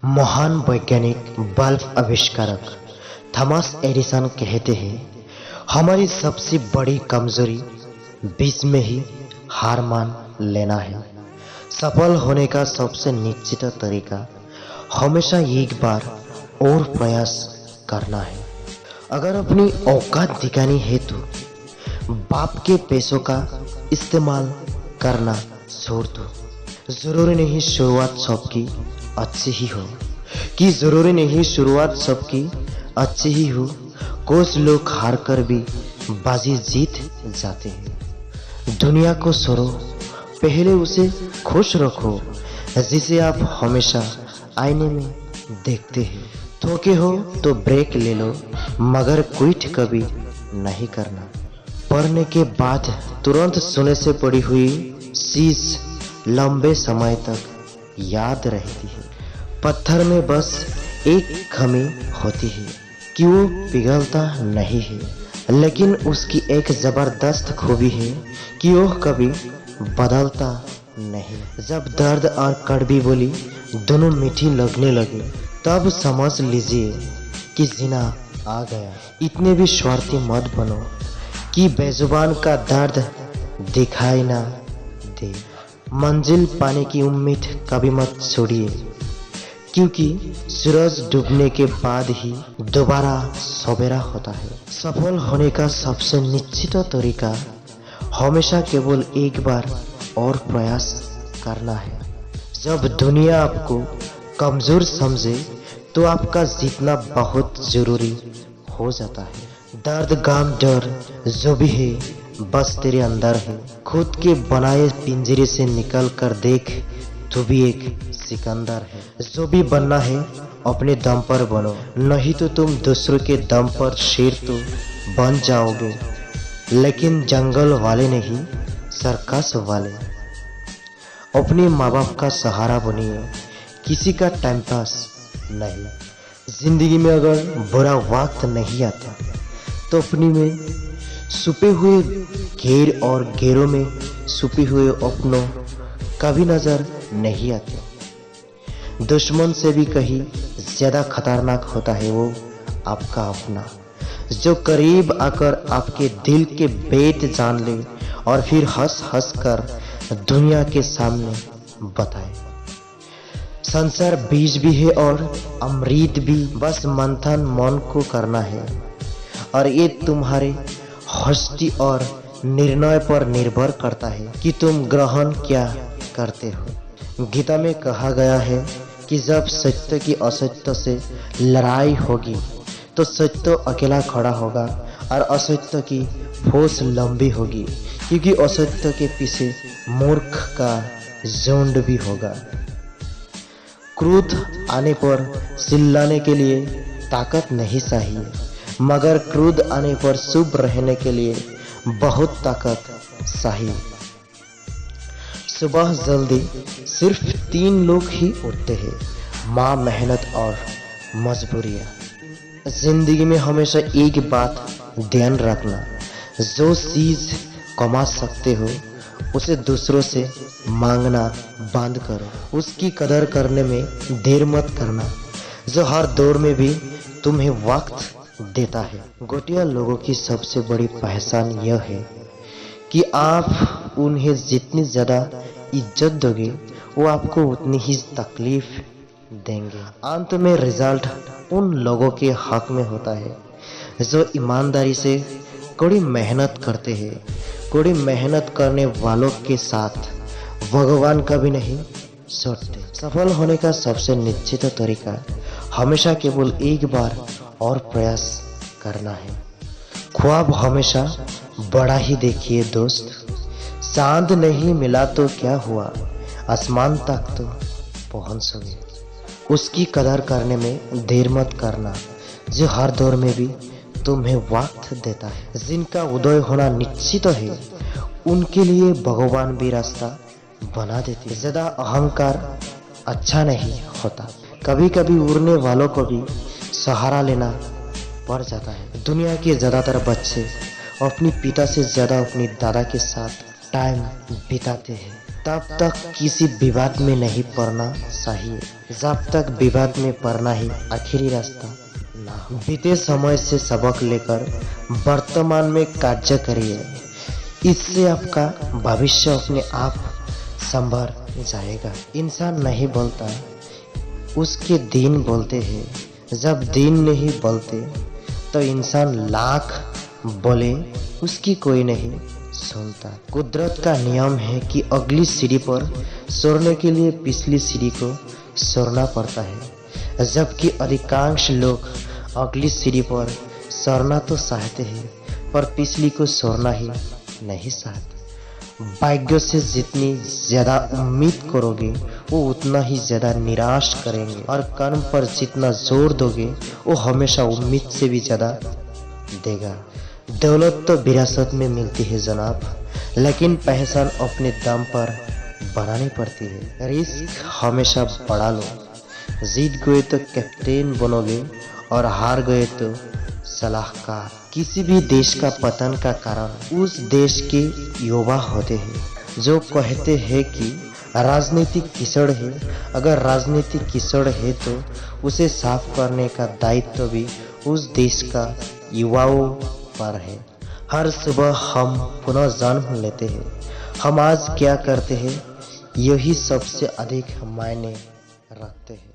महान वैज्ञानिक बल्ब आविष्कारक थॉमस एडिसन कहते हैं, हमारी सबसे बड़ी कमजोरी बीच में ही हार मान लेना है। सफल होने का सबसे निश्चित तरीका हमेशा एक बार और प्रयास करना है। अगर अपनी औकात दिखानी है तो बाप के पैसों का इस्तेमाल करना छोड़ दो। जरूरी नहीं शुरुआत सबकी अच्छी ही हो अच्छी ही हो। कुछ लोग हार कर भी बाजी जीत जाते हैं। दुनिया को छोड़ो, पहले उसे खुश रखो जिसे आप हमेशा आईने में देखते हैं। थोके हो तो ब्रेक ले लो, मगर क्विट कभी नहीं करना। पढ़ने के बाद तुरंत सोने से पड़ी हुई चीज लंबे समय तक याद रहती है। पत्थर में बस एक खामी होती है कि वो पिघलता नहीं है, लेकिन उसकी एक जबरदस्त खूबी है कि वो कभी बदलता नहीं। जब दर्द और कड़वी बोली दोनों मीठी लगने लगे, तब समझ लीजिए कि जीना आ गया। इतने भी स्वार्थी मत बनो कि बेजुबान का दर्द दिखाई ना दे। मंजिल पाने की उम्मीद कभी मत छोड़िए, क्योंकि सूरज डूबने के बाद ही दोबारा सवेरा होता है। सफल होने का सबसे निश्चित तरीका हमेशा केवल एक बार और प्रयास करना है। जब दुनिया आपको कमजोर समझे तो आपका जीतना बहुत जरूरी हो जाता है। दर्द, गम, डर जो भी है बस तेरे अंदर है। खुद के बनाए पिंजरे से निकल कर देख, तू भी एक सिकंदर है। जो भी बनना है अपने दम पर बनो, नहीं तो तुम दूसरों के दम पर शेर तो बन जाओगे, लेकिन जंगल वाले नहीं, सर्कस वाले। अपने माँ बाप का सहारा बनिए, किसी का टाइम पास नहीं। जिंदगी में अगर बुरा वक्त नहीं आता तो अपनी में छुपे हुए घेर और घेरों में छुपे हुए अपनों कभी नजर नहीं आते। दुश्मन से भी कहीं ज्यादा खतरनाक होता है वो आपका अपना, जो करीब आकर आपके दिल के बेत जान ले और फिर हंस हंस कर दुनिया के सामने बताए। संसार बीज भी है और अमृत भी, बस मंथन मन को करना है, और ये तुम्हारे हस्ती और निर्णय पर निर्भर करता है कि तुम ग्रहण क्या करते हो। गीता में कहा गया है कि जब सत्य की असत्य से लड़ाई होगी तो सत्य अकेला खड़ा होगा और असत्य की फौज लंबी होगी, क्योंकि असत्य के पीछे मूर्ख का झुंड भी होगा। क्रोध आने पर चिल्लाने के लिए ताकत नहीं चाहिए, मगर क्रोध आने पर चुप रहने के लिए बहुत ताकत चाहिए। सुबह जल्दी सिर्फ 3 लोग ही उठते हैं, माँ, मेहनत और मजबूरियाँ। जिंदगी में हमेशा एक बात ध्यान रखना, जो चीज कमा सकते हो उसे दूसरों से मांगना बंद करो। उसकी कदर करने में देर मत करना, जो हर दौर में भी तुम्हें वक्त देता है। घटिया लोगों की सबसे बड़ी पहचान यह है कि आप उन्हें जितनी ज्यादा इज्जत दोगे वो आपको उतनी ही तकलीफ देंगे। अंत में रिजल्ट उन लोगों के हक में होता है जो ईमानदारी से कड़ी मेहनत करते हैं। कड़ी मेहनत करने वालों के साथ भगवान कभी नहीं छोड़ते। सफल होने का सबसे निश्चित तरीका हमेशा केवल एक बार और प्रयास करना है। ख्वाब हमेशा बड़ा ही देखिए दोस्त। चांद नहीं मिला तो क्या हुआ, आसमान तक तो पहुंचोगे। उसकी कदर करने में देर मत करना, जो हर दौर में भी तुम्हें वक्त देता है। जिनका उदय होना निश्चित है उनके लिए भगवान भी रास्ता बना देते। ज्यादा अहंकार अच्छा नहीं होता, कभी कभी उड़ने वालों को भी सहारा लेना पड़ जाता है। दुनिया के ज्यादातर बच्चे अपनी पिता से ज्यादा अपनी दादा के साथ टाइम बिताते हैं। तब तक किसी विवाद में नहीं पड़ना चाहिए जब तक विवाद में पड़ना ही आखिरी रास्ता ना हो। बीते समय से सबक लेकर वर्तमान में कार्य करिए, इससे आपका भविष्य अपने आप संभर जाएगा। इंसान नहीं बोलता, उसके दिन बोलते हैं। जब दिन नहीं बोलते तो इंसान लाख बोले उसकी कोई नहीं सुनता। कुदरत का नियम है कि अगली सीढ़ी पर सोरने के लिए पिछली सीढ़ी को सोरना पड़ता है, जबकि अधिकांश लोग अगली सीढ़ी पर सोरना तो चाहते हैं पर पिछली को सोरना ही नहीं चाहते। भाग्य से जितनी ज्यादा उम्मीद करोगे वो उतना ही ज्यादा निराश करेंगे, और कर्म पर जितना जोर दोगे वो हमेशा उम्मीद से भी ज्यादा देगा। दौलत तो विरासत में मिलती है जनाब, लेकिन पहचान अपने दम पर बनानी पड़ती है। रिस्क हमेशा बढ़ा लो, जीत गए तो कैप्टन बनोगे और हार गए तो सलाहकार। किसी भी देश का पतन का कारण उस देश के युवा होते हैं जो कहते हैं कि राजनीतिक कीचड़ है। अगर राजनीतिक कीचड़ है तो उसे साफ करने का दायित्व भी उस देश का युवाओं पर है। हर सुबह हम पुनः जन्म लेते हैं, हम आज क्या करते हैं यही सबसे अधिक मायने रखते हैं।